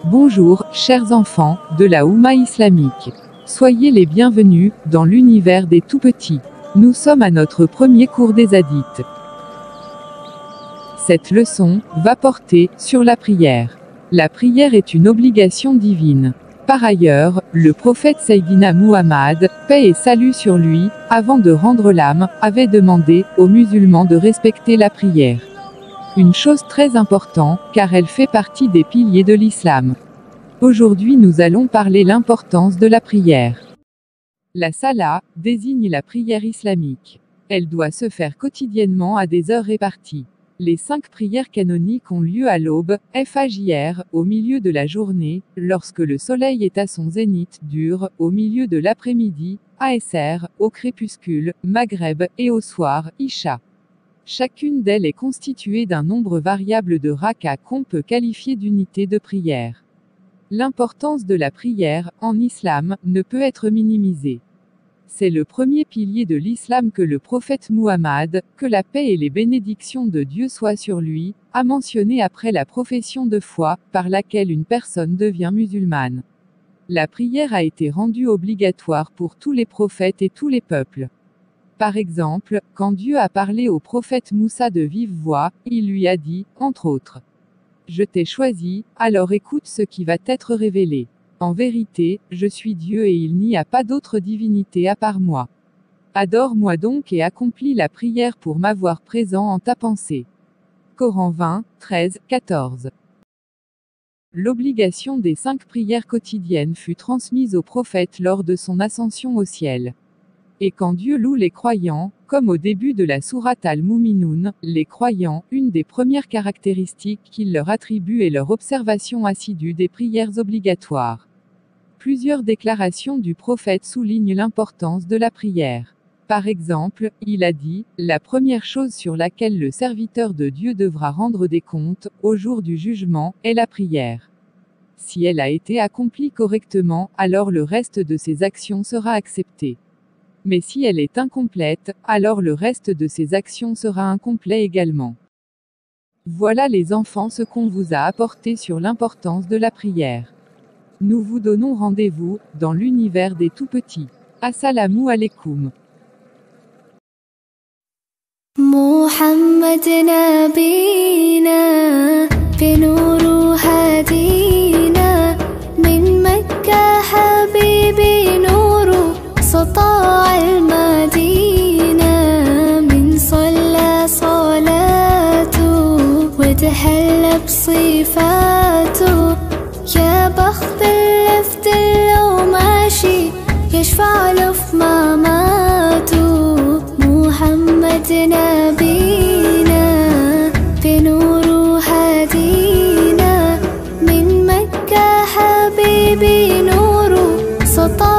Bonjour, chers enfants, de la Oumma islamique. Soyez les bienvenus, dans l'univers des tout-petits. Nous sommes à notre premier cours des hadiths. Cette leçon va porter sur la prière. La prière est une obligation divine. Par ailleurs, le prophète Sayyidina Muhammad, paix et salut sur lui, avant de rendre l'âme, avait demandé aux musulmans de respecter la prière. Une chose très importante, car elle fait partie des piliers de l'islam. Aujourd'hui nous allons parler l'importance de la prière. La salat désigne la prière islamique. Elle doit se faire quotidiennement à des heures réparties. Les 5 prières canoniques ont lieu à l'aube, fajr, au milieu de la journée, lorsque le soleil est à son zénith, dur, au milieu de l'après-midi, asr, au crépuscule, maghreb, et au soir, isha. Chacune d'elles est constituée d'un nombre variable de raka qu'on peut qualifier d'unité de prière. L'importance de la prière, en islam, ne peut être minimisée. C'est le premier pilier de l'islam que le prophète Muhammad, que la paix et les bénédictions de Dieu soient sur lui, a mentionné après la profession de foi, par laquelle une personne devient musulmane. La prière a été rendue obligatoire pour tous les prophètes et tous les peuples. Par exemple, quand Dieu a parlé au prophète Moussa de vive voix, il lui a dit, entre autres, « Je t'ai choisi, alors écoute ce qui va t'être révélé. En vérité, je suis Dieu et il n'y a pas d'autre divinité à part moi. Adore-moi donc et accomplis la prière pour m'avoir présent en ta pensée. » Coran 20, 13, 14. L'obligation des 5 prières quotidiennes fut transmise au prophète lors de son ascension au ciel. Et quand Dieu loue les croyants, comme au début de la sourate Al-Mu'minun, les croyants, une des premières caractéristiques qu'il leur attribue est leur observation assidue des prières obligatoires. Plusieurs déclarations du prophète soulignent l'importance de la prière. Par exemple, il a dit, « La première chose sur laquelle le serviteur de Dieu devra rendre des comptes, au jour du jugement, est la prière. Si elle a été accomplie correctement, alors le reste de ses actions sera accepté. Mais si elle est incomplète, alors le reste de ses actions sera incomplet également. » Voilà les enfants ce qu'on vous a apporté sur l'importance de la prière. Nous vous donnons rendez-vous, dans l'univers des tout-petits. Assalamu alaikum. محمد نبينا بنور هدينا من مكة حبيبي نور سطاع المدينة من صلى صلاته وتحلى بصفاته يا بخت اللي في دله ماشي يشفع له في مماته محمد نبينا بنور هدينا من مكة حبيبي نور سطاع